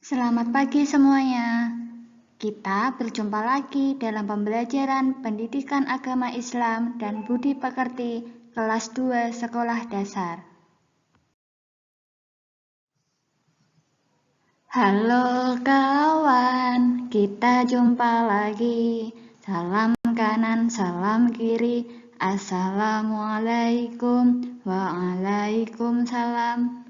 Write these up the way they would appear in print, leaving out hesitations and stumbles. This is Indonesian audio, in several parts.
Selamat pagi semuanya. Kita berjumpa lagi dalam pembelajaran Pendidikan Agama Islam dan Budi Pekerti kelas 2 Sekolah Dasar. Halo kawan, kita jumpa lagi. Salam kanan, salam kiri. Assalamualaikum, waalaikumsalam.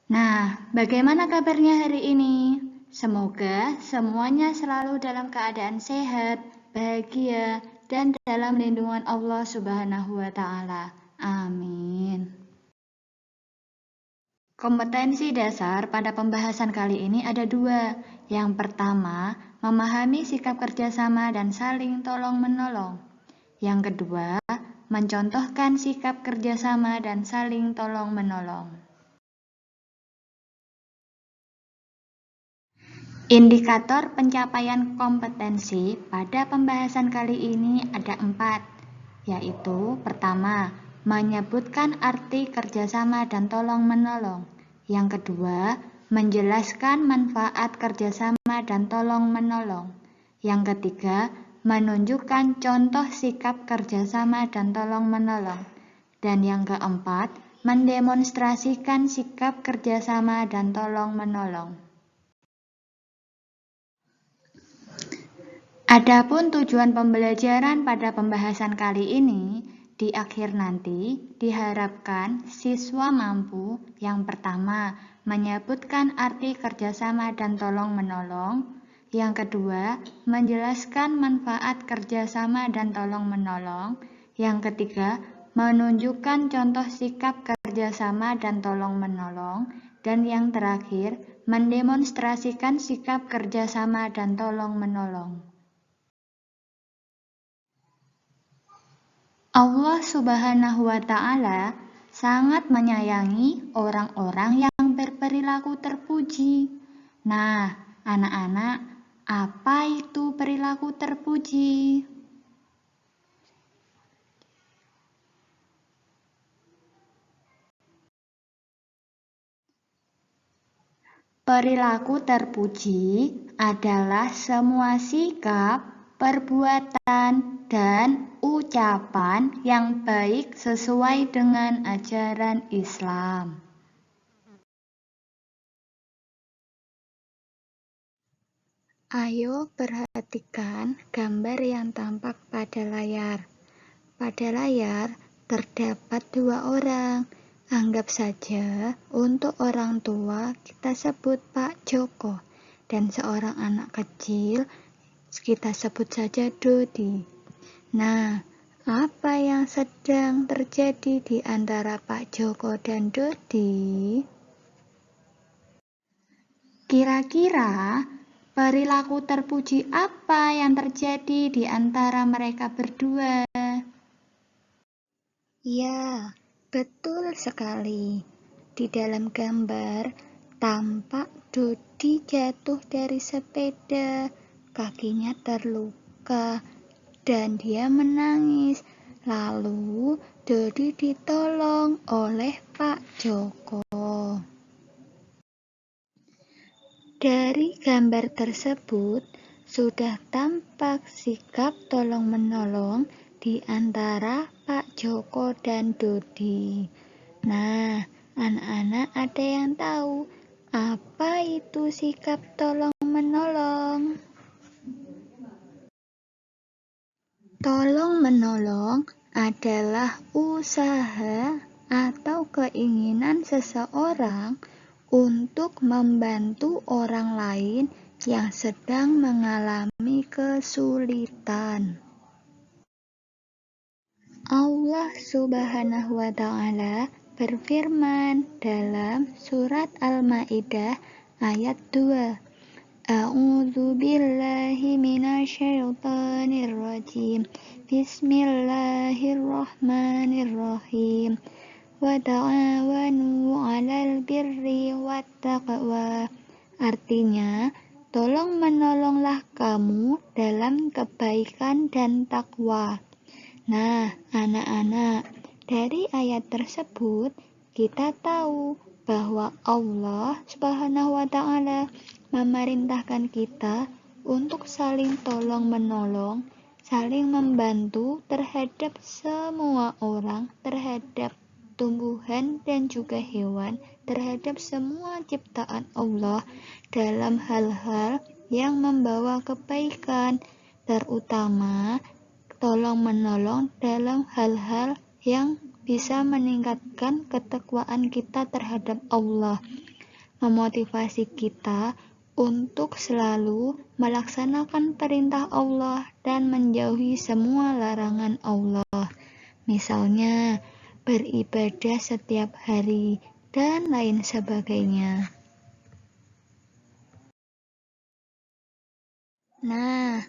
Nah, bagaimana kabarnya hari ini? Semoga semuanya selalu dalam keadaan sehat, bahagia, dan dalam lindungan Allah Subhanahu wa Ta'ala. Amin. Kompetensi dasar pada pembahasan kali ini ada 2. Yang pertama, memahami sikap kerjasama dan saling tolong-menolong. Yang kedua, mencontohkan sikap kerjasama dan saling tolong-menolong. Indikator pencapaian kompetensi pada pembahasan kali ini ada 4, yaitu pertama, menyebutkan arti kerjasama dan tolong-menolong. Yang kedua, menjelaskan manfaat kerjasama dan tolong-menolong. Yang ketiga, menunjukkan contoh sikap kerjasama dan tolong-menolong. Dan yang keempat, mendemonstrasikan sikap kerjasama dan tolong-menolong. Adapun tujuan pembelajaran pada pembahasan kali ini, di akhir nanti diharapkan siswa mampu yang pertama menyebutkan arti kerjasama dan tolong-menolong, yang kedua menjelaskan manfaat kerjasama dan tolong-menolong, yang ketiga menunjukkan contoh sikap kerjasama dan tolong-menolong, dan yang terakhir mendemonstrasikan sikap kerjasama dan tolong-menolong. Allah Subhanahu wa Ta'ala sangat menyayangi orang-orang yang berperilaku terpuji. Nah, anak-anak, apa itu perilaku terpuji? Perilaku terpuji adalah semua sikap, perbuatan, dan ucapan yang baik sesuai dengan ajaran Islam. Ayo perhatikan gambar yang tampak pada layar. Pada layar terdapat 2 orang. Anggap saja untuk orang tua kita sebut Pak Joko dan seorang anak kecil kita sebut saja Dodi. Nah, apa yang sedang terjadi di antara Pak Joko dan Dodi? Kira-kira perilaku terpuji apa yang terjadi di antara mereka berdua? Ya, betul sekali. Di dalam gambar tampak Dodi jatuh dari sepeda, kakinya terluka, dan dia menangis. Lalu Dodi ditolong oleh Pak Joko. Dari gambar tersebut sudah tampak sikap tolong-menolong di antara Pak Joko dan Dodi. Nah, anak-anak ada yang tahu apa itu sikap tolong-menolong? Tolong-menolong adalah usaha atau keinginan seseorang untuk membantu orang lain yang sedang mengalami kesulitan. Allah Subhanahu wa Ta'ala berfirman dalam surat Al-Maidah ayat 2. A'udzu billahi minasyaitonir rajim. Bismillahirrahmanirrahim. Wa ta'awanu 'alal birri wattaqwa. Artinya, tolong menolonglah kamu dalam kebaikan dan takwa. Nah, anak-anak, dari ayat tersebut kita tahu bahwa Allah Subhanahu wa Ta'ala memerintahkan kita untuk saling tolong-menolong, saling membantu terhadap semua orang, terhadap tumbuhan dan juga hewan, terhadap semua ciptaan Allah dalam hal-hal yang membawa kebaikan, terutama tolong-menolong dalam hal-hal yang bisa meningkatkan ketakwaan kita terhadap Allah, memotivasi kita untuk selalu melaksanakan perintah Allah dan menjauhi semua larangan Allah. Misalnya, beribadah setiap hari dan lain sebagainya. Nah,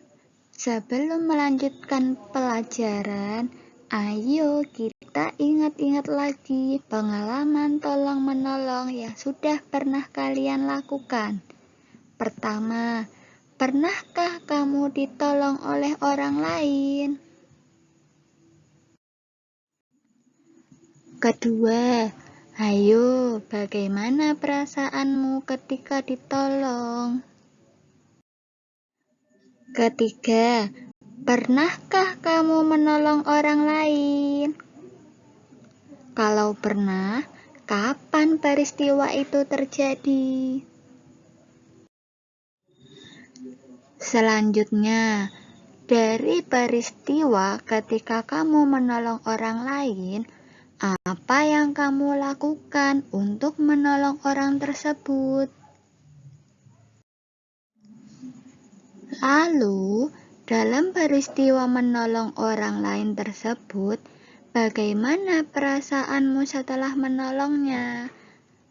sebelum melanjutkan pelajaran, ayo kita ingat-ingat lagi pengalaman tolong-menolong yang sudah pernah kalian lakukan. Pertama, pernahkah kamu ditolong oleh orang lain? Kedua, ayo, bagaimana perasaanmu ketika ditolong? Ketiga, pernahkah kamu menolong orang lain? Kalau pernah, kapan peristiwa itu terjadi? Selanjutnya, dari peristiwa ketika kamu menolong orang lain, apa yang kamu lakukan untuk menolong orang tersebut? Lalu, dalam peristiwa menolong orang lain tersebut, bagaimana perasaanmu setelah menolongnya?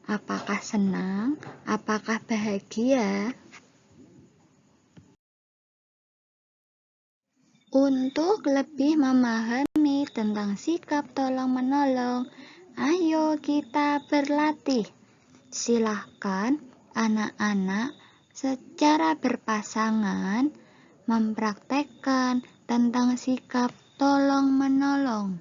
Apakah senang? Apakah bahagia? Untuk lebih memahami tentang sikap tolong-menolong, ayo kita berlatih. Silahkan anak-anak secara berpasangan mempraktekkan tentang sikap tolong-menolong.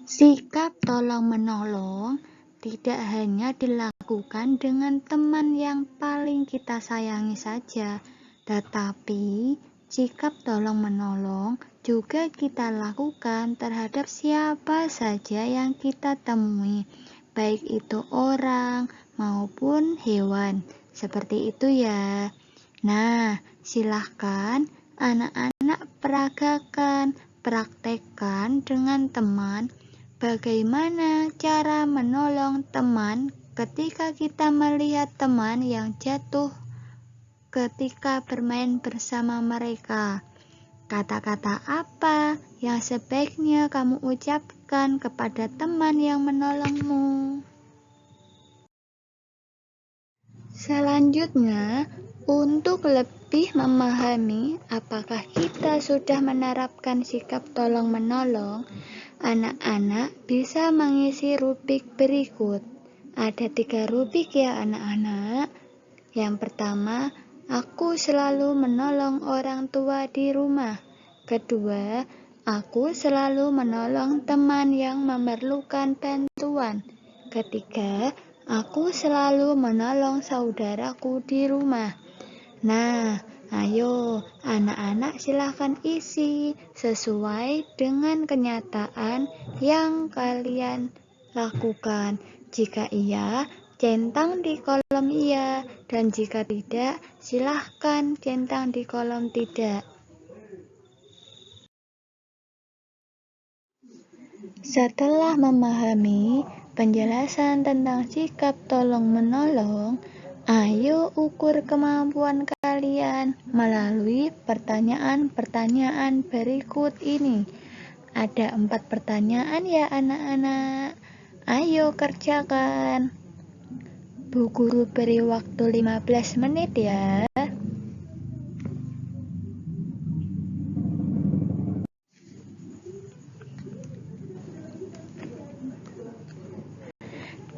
Sikap tolong-menolong tidak hanya dilakukan dengan teman yang paling kita sayangi saja, tetapi sikap tolong-menolong juga kita lakukan terhadap siapa saja yang kita temui, baik itu orang maupun hewan. Seperti itu ya. Nah, silahkan anak-anak praktekkan dengan teman bagaimana cara menolong teman ketika kita melihat teman yang jatuh ketika bermain bersama mereka. Kata-kata apa yang sebaiknya kamu ucapkan kepada teman yang menolongmu? Selanjutnya, untuk lebih memahami apakah kita sudah menerapkan sikap tolong-menolong, anak-anak bisa mengisi rubrik berikut. Ada 3 rubrik ya anak-anak. Yang pertama, aku selalu menolong orang tua di rumah. Kedua, aku selalu menolong teman yang memerlukan bantuan. Ketiga, aku selalu menolong saudaraku di rumah. Nah, ayo anak-anak silahkan isi sesuai dengan kenyataan yang kalian lakukan. Jika iya, centang di kolom iya, dan jika tidak, silahkan centang di kolom tidak. Setelah memahami penjelasan tentang sikap tolong-menolong, ayo ukur kemampuan kalian melalui pertanyaan-pertanyaan berikut ini. Ada 4 pertanyaan ya anak-anak. Ayo kerjakan. Bu Guru beri waktu 15 menit ya.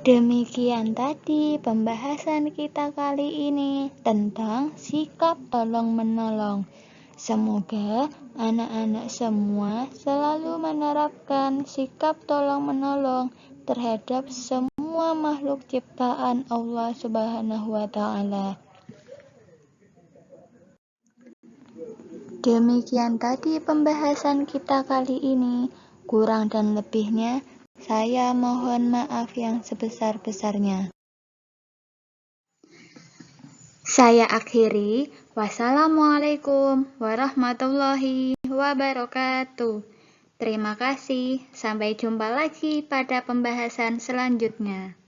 Demikian tadi pembahasan kita kali ini tentang sikap tolong-menolong. Semoga anak-anak semua selalu menerapkan sikap tolong-menolong terhadap semua semua makhluk ciptaan Allah Subhanahu wa Ta'ala. Demikian tadi pembahasan kita kali ini. Kurang dan lebihnya, saya mohon maaf yang sebesar-besarnya. Saya akhiri. Wassalamualaikum warahmatullahi wabarakatuh. Terima kasih. Sampai jumpa lagi pada pembahasan selanjutnya.